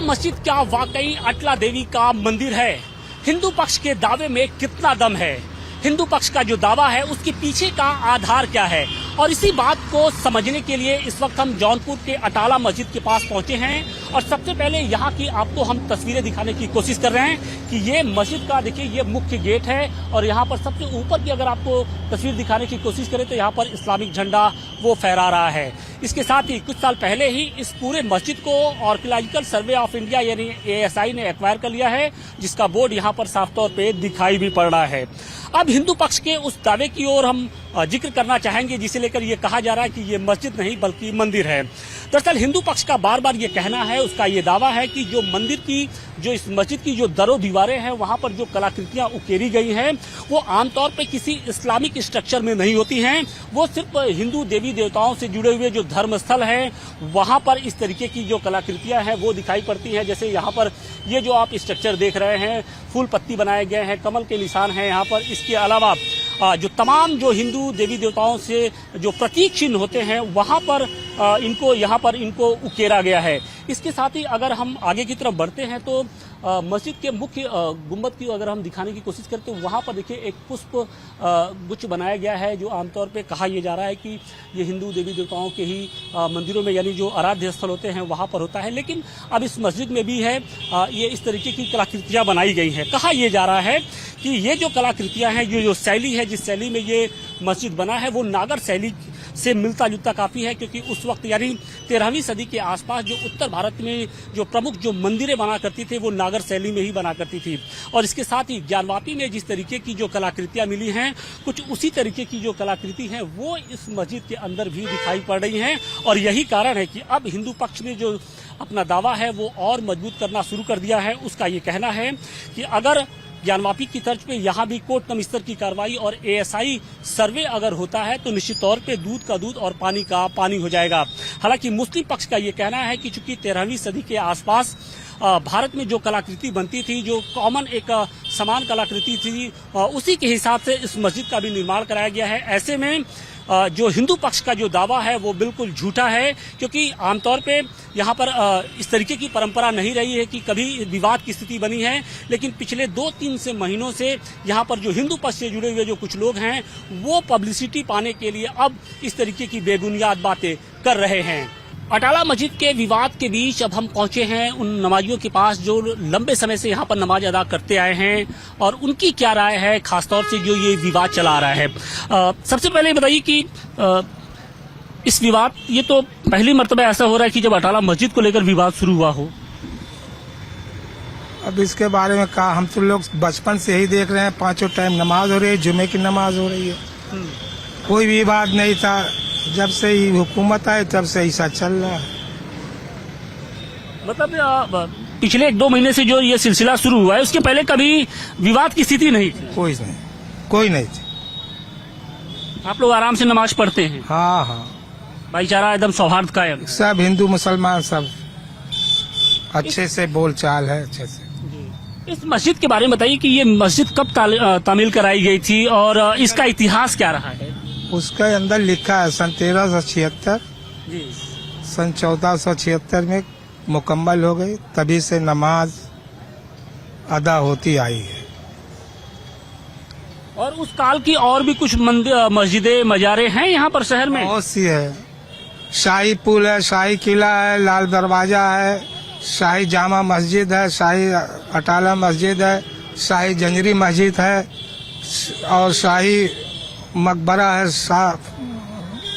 मस्जिद क्या वाकई अटला देवी का मंदिर है? हिंदू पक्ष के दावे में कितना दम है? हिंदू पक्ष का जो दावा है उसके पीछे का आधार क्या है? और इसी बात को समझने के लिए इस वक्त हम जौनपुर के अटाला मस्जिद के पास पहुंचे हैं और सबसे पहले यहाँ की आपको हम तस्वीरें दिखाने की कोशिश कर रहे हैं कि ये मस्जिद का देखिए ये मुख्य गेट है और यहाँ पर सबसे ऊपर की अगर आपको तस्वीर दिखाने की कोशिश करें तो यहाँ पर इस्लामिक झंडा वो फहरा रहा है। इसके साथ ही कुछ साल पहले ही इस पूरे मस्जिद को आर्कियोलॉजिकल सर्वे ऑफ इंडिया यानी ASI ने एक्वायर कर लिया है, जिसका बोर्ड यहाँ पर साफ तौर पे दिखाई भी पड़ रहा है। अब हिंदू पक्ष के उस दावे की ओर हम जिक्र करना चाहेंगे जिसे लेकर ये कहा जा रहा है कि ये मस्जिद नहीं बल्कि मंदिर है। दरअसल हिंदू पक्ष का बार बार ये कहना है, उसका ये दावा है कि जो मंदिर की जो इस मस्जिद की जो दरो दीवारें हैं वहां पर जो कलाकृतियां उकेरी गई हैं वो आमतौर पर किसी इस्लामिक स्ट्रक्चर में नहीं होती हैं, वो सिर्फ हिंदू देवी देवताओं से जुड़े हुए जो धर्म स्थल है वहां पर इस तरीके की जो कलाकृतियां हैं वो दिखाई पड़ती हैं। जैसे यहाँ पर ये जो आप स्ट्रक्चर देख रहे हैं, फूल पत्ती बनाए गए हैं, कमल के निशान हैं यहाँ पर। इसके अलावा जो तमाम जो हिंदू देवी देवताओं से जो प्रतीक चिन्ह होते हैं वहां पर इनको उकेरा गया है। इसके साथ ही अगर हम आगे की तरफ बढ़ते हैं तो मस्जिद के मुख्य गुंबद की अगर हम दिखाने की कोशिश करें तो वहां पर देखिए एक पुष्प गुच्छ बनाया गया है, जो आमतौर पे कहा यह जा रहा है कि ये हिंदू देवी देवताओं के ही मंदिरों में यानी जो आराध्य स्थल होते हैं वहां पर होता है। लेकिन अब इस मस्जिद में भी है ये इस तरीके की कलाकृतियां बनाई गई हैं। कहा यह जा रहा है कि ये जो कलाकृतियां हैं, ये जो शैली है, जिस शैली में ये मस्जिद बना है वो नागर शैली से मिलता जुलता काफी है, क्योंकि उस वक्त यानी 13वीं सदी के आसपास जो उत्तर भारत में जो प्रमुख जो मंदिरें बना करती थी वो नागर शैली में ही बना करती थी। और इसके साथ ही ज्ञानवापी में जिस तरीके की जो कलाकृतियां मिली हैं कुछ उसी तरीके की जो कलाकृति है वो इस मस्जिद के अंदर भी दिखाई पड़ रही हैं। और यही कारण है कि अब हिंदू पक्ष ने जो अपना दावा है वो और मजबूत करना शुरू कर दिया है। उसका ये कहना है कि अगर ज्ञानवापी की तर्ज पे यहाँ भी कोर्ट कम स्तर की कार्रवाई और ASI सर्वे अगर होता है तो निश्चित तौर पे दूध का दूध और पानी का पानी हो जाएगा। हालांकि मुस्लिम पक्ष का ये कहना है कि चूंकि 13वीं सदी के आसपास भारत में जो कलाकृति बनती थी, जो कॉमन एक समान कलाकृति थी, उसी के हिसाब से इस मस्जिद का भी निर्माण कराया गया है। ऐसे में जो हिंदू पक्ष का जो दावा है वो बिल्कुल झूठा है, क्योंकि आमतौर पे यहाँ पर इस तरीके की परंपरा नहीं रही है कि कभी विवाद की स्थिति बनी है। लेकिन पिछले 2-3 से महीनों से यहाँ पर जो हिंदू पक्ष से जुड़े हुए जो कुछ लोग हैं वो पब्लिसिटी पाने के लिए अब इस तरीके की बेबुनियाद बातें कर रहे हैं। अटाला मस्जिद के विवाद के बीच अब हम पहुंचे हैं उन नमाजियों के पास जो लंबे समय से यहाँ पर नमाज अदा करते आए हैं और उनकी क्या राय है, खासतौर से जो ये विवाद चला आ रहा है। सबसे पहले बताइए कि इस विवाद ये तो पहली मर्तबा ऐसा हो रहा है कि जब अटाला मस्जिद को लेकर विवाद शुरू हुआ हो। अब इसके बारे में कहा, हम तो लोग बचपन से ही देख रहे हैं, 5 टाइम नमाज हो रही है, जुमे की नमाज हो रही है, कोई विवाद नहीं था। जब से ही हुकूमत आए तब से ऐसा चल रहा है। मतलब पिछले 1-2 महीने से जो ये सिलसिला शुरू हुआ है उसके पहले कभी विवाद की स्थिति नहीं थी? कोई नहीं थी। आप लोग आराम से नमाज पढ़ते हैं? हाँ, भाईचारा एकदम सौहार्द कायम, सब हिंदू मुसलमान सब अच्छे से बोलचाल है अच्छे से। इस मस्जिद के बारे में बताइए कि ये मस्जिद कब तामील कराई गई थी और इसका इतिहास क्या रहा है? उसके अंदर लिखा है सन 1376, सन 1476 में मुकम्मल हो गई, तभी से नमाज अदा होती आई है। और उस काल की और भी कुछ मस्जिदें मजारे हैं यहाँ पर शहर में? बहुत सी है। शाही पुल है, शाही किला है, लाल दरवाजा है, शाही जामा मस्जिद है, शाही अटाला मस्जिद है, शाही जंजरी मस्जिद है और शाही मकबरा है।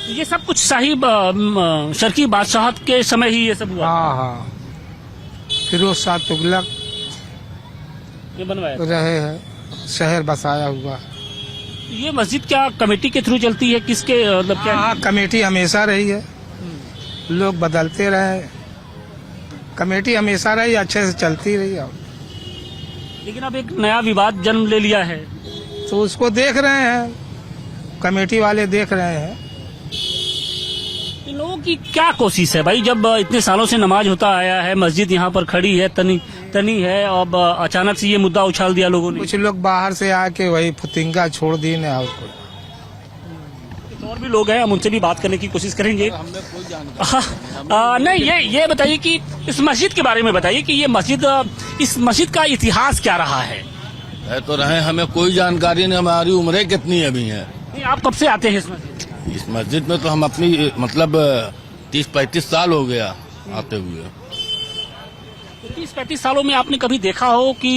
ये सब कुछ शाही शर्की बादशाहत के समय ही ये सब हुआ? हाँ, फिरोज शाह तुगलक ये बनवाया रहे हैं, शहर बसाया हुआ। ये मस्जिद क्या कमेटी के थ्रू चलती है, किसके मतलब क्या? हाँ, कमेटी हमेशा रही है, लोग बदलते रहे, कमेटी हमेशा रही, अच्छे से चलती रही। लेकिन अब एक नया विवाद जन्म ले लिया है तो उसको देख रहे हैं, कमेटी वाले देख रहे हैं। इन लोगों की क्या कोशिश है भाई? जब इतने सालों से नमाज होता आया है, मस्जिद यहाँ पर खड़ी है, तनी है, अब अचानक से ये मुद्दा उछाल दिया लोगों ने। कुछ लोग बाहर से आके वही फुतिंगा छोड़ दिए ने। और और भी लोग हैं, हम उनसे भी बात करने की कोशिश करेंगे। हमने कोई जानकारी नहीं, ये बताइए कि इस मस्जिद के बारे में बताइए कि ये मस्जिद, इस मस्जिद का इतिहास क्या रहा है? है तो रहे, हमें कोई जानकारी नहीं। हमारी उम्रें कितनी अभी हैं। नहीं, आप कब से आते हैं इस मस्जिद? इस मस्जिद में तो हम अपनी मतलब 30-35 साल हो गया आते हुए। 30-35 सालों में आपने कभी देखा हो कि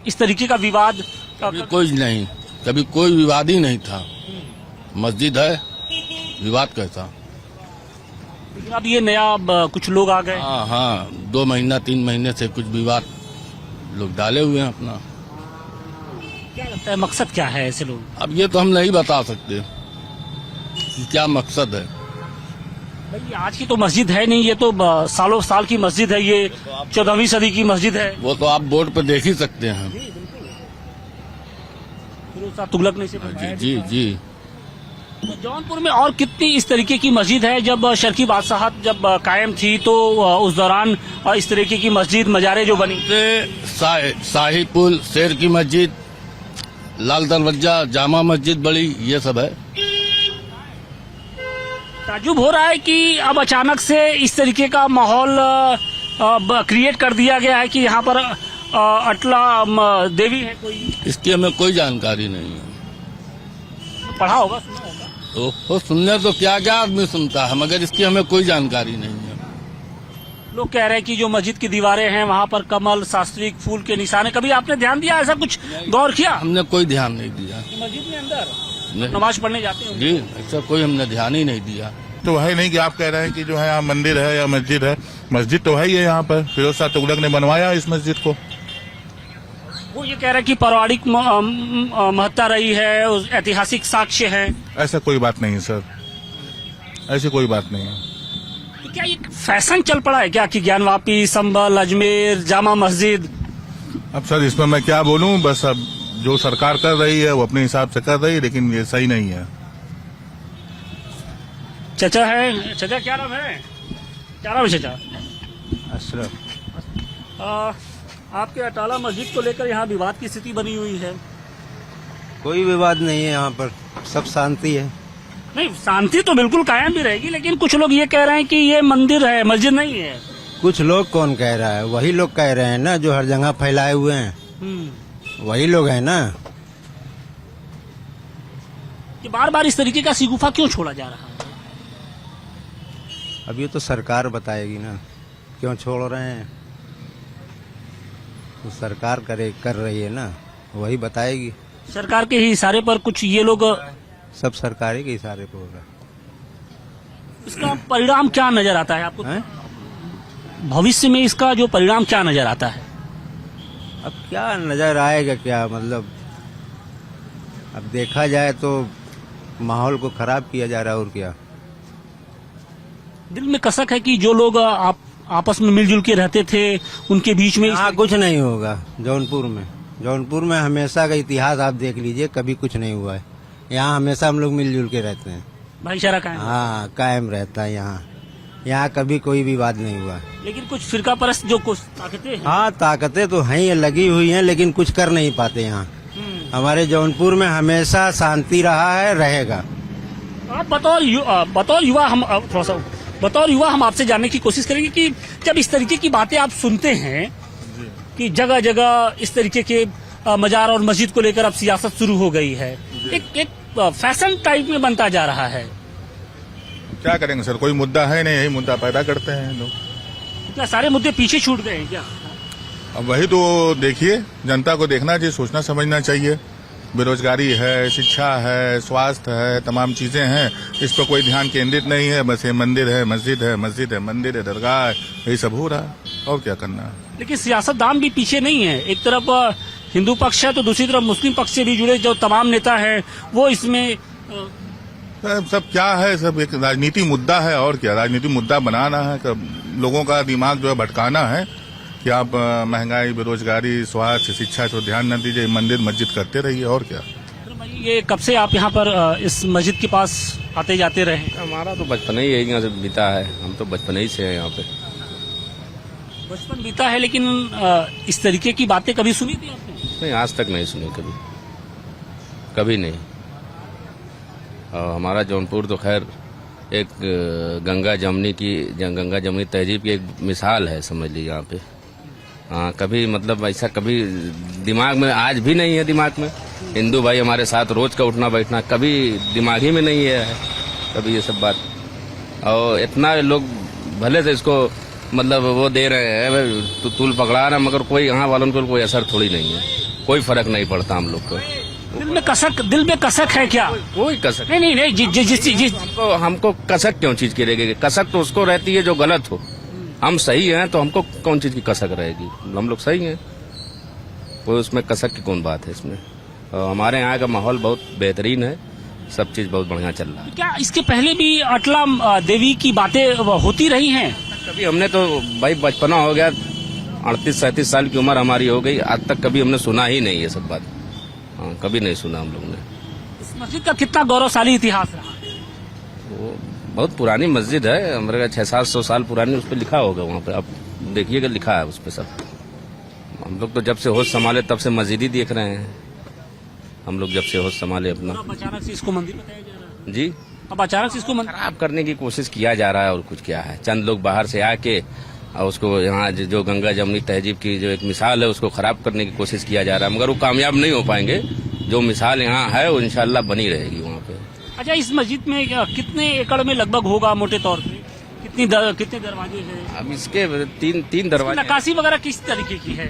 इस तरीके का विवाद? कभी कोई नहीं, कभी कोई विवाद ही नहीं था। मस्जिद है, विवाद कैसा? लेकिन अब ये नया कुछ लोग आ गए। हाँ, 2 महीना 3 महीने से कुछ विवाद लोग डाले हुए हैं अपना। क्या लगता है मकसद क्या है ऐसे लोग? अब ये तो हम नहीं बता सकते कि क्या मकसद है। भाई आज की तो मस्जिद है नहीं, ये तो सालों साल की मस्जिद है, ये 14वीं सदी की मस्जिद है। वो तो आप बोर्ड पे देख ही सकते हैं। फिरोज तुगलक ने इसे जी बनवाया। जी जी। तो जौनपुर में और कितनी इस तरीके की मस्जिद है? जब शर्की बादशाहत जब कायम थी तो उस दौरान इस तरीके की मस्जिद मजारे जो बनी। शाही पुल, शेर की मस्जिद, लाल दरवाजा, जामा मस्जिद बड़ी, ये सब है। ताज्जुब हो रहा है कि अब अचानक से इस तरीके का माहौल क्रिएट कर दिया गया है कि यहाँ पर अटला देवी है कोई। इसकी हमें कोई जानकारी नहीं है। पढ़ा होगा, सुना होगा। तो सुनने तो क्या क्या आदमी सुनता है, मगर इसकी हमें कोई जानकारी नहीं है। लोग कह रहे हैं कि जो मस्जिद की दीवारें हैं वहाँ पर कमल, शास्त्रिक फूल के निशान है। कभी आपने ध्यान दिया, ऐसा कुछ गौर किया? हमने कोई ध्यान नहीं दिया। मस्जिद में अंदर नहीं। नमाज पढ़ने जाते हैं जी, ऐसा कोई हमने ध्यान ही नहीं दिया। तो है नहीं कि आप कह रहे हैं कि जो है यहाँ मंदिर है या मस्जिद है। मस्जिद तो है ही है यहाँ पर, फिरोज शाह तुगलक ने बनवाया इस मस्जिद को। वो ये कह रहे हैं कि पौराणिक महत्ता रही है, उस ऐतिहासिक साक्ष्य है। ऐसा कोई बात नहीं है सर, ऐसी कोई बात नहीं है। तो क्या ये फैशन चल पड़ा है क्या कि ज्ञानवापी, संभल, अजमेर, जामा मस्जिद? अब सर इसमें मैं क्या बोलूँ, बस अब जो सरकार कर रही है वो अपने हिसाब से कर रही है, लेकिन ये सही नहीं है। चाचा है, चाचा क्या नाम है? क्या नाम है चाचा? अशरफ। आपके अटाला मस्जिद को लेकर यहाँ विवाद की स्थिति बनी हुई है। कोई विवाद नहीं है यहाँ पर, सब शांति है। नहीं, शांति तो बिल्कुल कायम भी रहेगी, लेकिन कुछ लोग ये कह रहे हैं कि ये मंदिर है, मस्जिद नहीं है। कुछ लोग कौन कह रहा है? वही लोग कह रहे हैं ना जो हर जगह फैलाए हुए हैं, वही लोग हैं ना। कि बार बार इस तरीके का शिगुफा क्यों छोड़ा जा रहा है? अब ये तो सरकार बताएगी ना क्यों छोड़ रहे हैं। तो सरकार कर रही है ना, वही बताएगी। सरकार के ही इशारे पर कुछ ये लोग, सब सरकारी के इशारे पर हो रहा है। इसका परिणाम क्या नजर आता है आपको? हैं? भविष्य में इसका जो परिणाम क्या नजर आता है? अब क्या नजर आएगा, क्या मतलब, अब देखा जाए तो माहौल को खराब किया जा रहा है और क्या। दिल में कसक है कि जो लोग आप आपस में मिलजुल के रहते थे उनके बीच में यहाँ कुछ नहीं होगा। जौनपुर में हमेशा का इतिहास आप देख लीजिए, कभी कुछ नहीं हुआ है। यहाँ हमेशा हम लोग मिलजुल के रहते हैं, भाईचारा कायम। हाँ कायम रहता है यहाँ कभी कोई विवाद नहीं हुआ। लेकिन कुछ फिरका परस्त जो कुछ ताकतें हैं, हाँ ताकतें तो हैं, ये लगी हुई हैं, लेकिन कुछ कर नहीं पाते यहाँ। हमारे जौनपुर में हमेशा शांति रहा है, रहेगा। आप बतौर युवा हम थोड़ा सा बतौर युवा हम आपसे जानने की कोशिश करेंगे कि जब इस तरीके की बातें आप सुनते हैं कि जगह जगह इस तरीके के मजार और मस्जिद को लेकर अब सियासत शुरू हो गई है, एक फैशन टाइप में बनता जा रहा है। क्या करेंगे सर, कोई मुद्दा है नहीं, यही मुद्दा पैदा करते हैं लोग। इतना सारे मुद्दे पीछे छूट गए हैं क्या? अब वही तो देखिए, जनता को देखना चाहिए, सोचना समझना चाहिए। बेरोजगारी है, शिक्षा है, स्वास्थ्य है, तमाम चीजें हैं, इस पर कोई ध्यान केंद्रित नहीं है। बस ये मंदिर है, मस्जिद है, मस्जिद है, मंदिर है, दरगाह है, यही सब हो रहा है, और क्या करना है। लेकिन सियासतदान भी पीछे नहीं है। एक तरफ हिंदू पक्ष है तो दूसरी तरफ मुस्लिम पक्ष से भी जुड़े जो तमाम नेता हैं वो इसमें सब क्या है, सब एक राजनीति मुद्दा है, और क्या। राजनीति मुद्दा बनाना है, लोगों का दिमाग जो है भटकाना है कि आप महंगाई, बेरोजगारी, स्वास्थ्य, शिक्षा को ध्यान न दीजिए, मंदिर मस्जिद करते रहिए, और क्या। ये कब से आप यहाँ पर इस मस्जिद के पास आते जाते रहे? हमारा तो बचपन ही यही यहाँ से बीता है, हम तो बचपन ही से हैं यहाँ पे। बचपन बीता है, लेकिन इस तरीके की बातें कभी सुनी थी आपने? नहीं, आज तक नहीं सुनी, कभी नहीं। और हमारा जौनपुर तो खैर एक गंगा जमुनी तहजीब की एक मिसाल है, समझ लीजिए यहाँ पे। हाँ, कभी मतलब ऐसा कभी दिमाग में आज भी नहीं है, दिमाग में हिंदू भाई हमारे साथ रोज का उठना बैठना कभी दिमाग ही में नहीं है कभी ये सब बात। और इतना लोग भले से इसको मतलब वो दे रहे हैं तो तूल पकड़ा रहा, मगर कोई यहाँ वालों को कोई असर थोड़ी नहीं है, कोई फर्क नहीं पड़ता हम लोग को। दिल में कसक है क्या? कोई कसक नहीं जिस हमको कसक क्यों चीज की रहेगी? कसक तो उसको रहती है जो गलत हो। हम सही हैं तो हमको कौन चीज की कसक रहेगी? हम लोग सही हैं, कोई उसमें कसक की कौन बात है इसमें। और हमारे यहाँ का माहौल बहुत बेहतरीन है, सब चीज बहुत बढ़िया चल रहा है। क्या इसके पहले भी अटला देवी की बातें होती रही हैं? कभी हमने तो भाई बचपना हो गया, 38-37 साल की उम्र हमारी हो गई, आज तक कभी हमने सुना ही नहीं ये सब बात। हाँ, कभी नहीं सुना हम लोग ने। इस मस्जिद का कितना गौरवशाली इतिहास रहा है? वो बहुत पुरानी मस्जिद है, हमारे 600-700 साल पुरानी, उस पर लिखा होगा वहाँ पे, आप देखिएगा लिखा है उस पर सब। हम लोग तो जब से होश संभाले तब से मस्जिद ही देख रहे हैं हम लोग, जब से होश संभाले अपना। अब अचानक से इसको मंदिर बताया जा रहा है जी, अब अचानक से इसको मंदिर खराब करने की कोशिश किया जा रहा है और कुछ क्या है। चंद लोग बाहर से आके और उसको यहाँ जो गंगा जमुनी तहजीब की जो एक मिसाल है उसको खराब करने की कोशिश किया जा रहा है, मगर वो कामयाब नहीं हो पाएंगे। जो मिसाल यहाँ है वो इंशाल्लाह बनी रहेगी वहाँ पे। अच्छा, इस मस्जिद में कितने एकड़ में लगभग होगा मोटे तौर पे? कितने दरवाजे हैं? अब इसके तीन दरवाजे। नक्काशी वगैरह किस तरीके की है?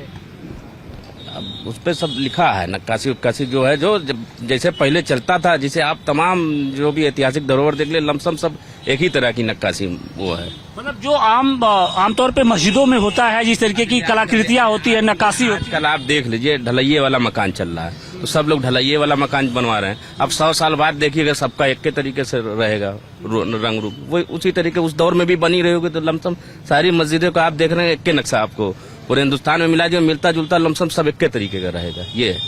अब उस पर सब लिखा है, नक्काशी उक्काशी जो है, जो जैसे पहले चलता था, जिसे आप तमाम जो भी ऐतिहासिक धरोहर देख ले, लमसम सब एक ही तरह की नक्काशी वो है। मतलब जो आमतौर पे मस्जिदों में होता है, जिस तरीके की कलाकृतियां होती है, नक्काशी होती है। कल आप देख लीजिए ढलैये वाला मकान चल रहा है, तो सब लोग ढलैये वाला मकान बनवा रहे हैं। अब 100 साल बाद देखिएगा सबका एक के तरीके से रहेगा रंग रूप, वो उसी तरीके उस दौर में भी बनी रहेगी। तो लमसम सारी मस्जिदों को आप देख रहे हैं एक के नक्शा आपको पूरे हिंदुस्तान में मिला, जो मिलता जुलता लमसम सब एक के तरीके का रहेगा। ये है।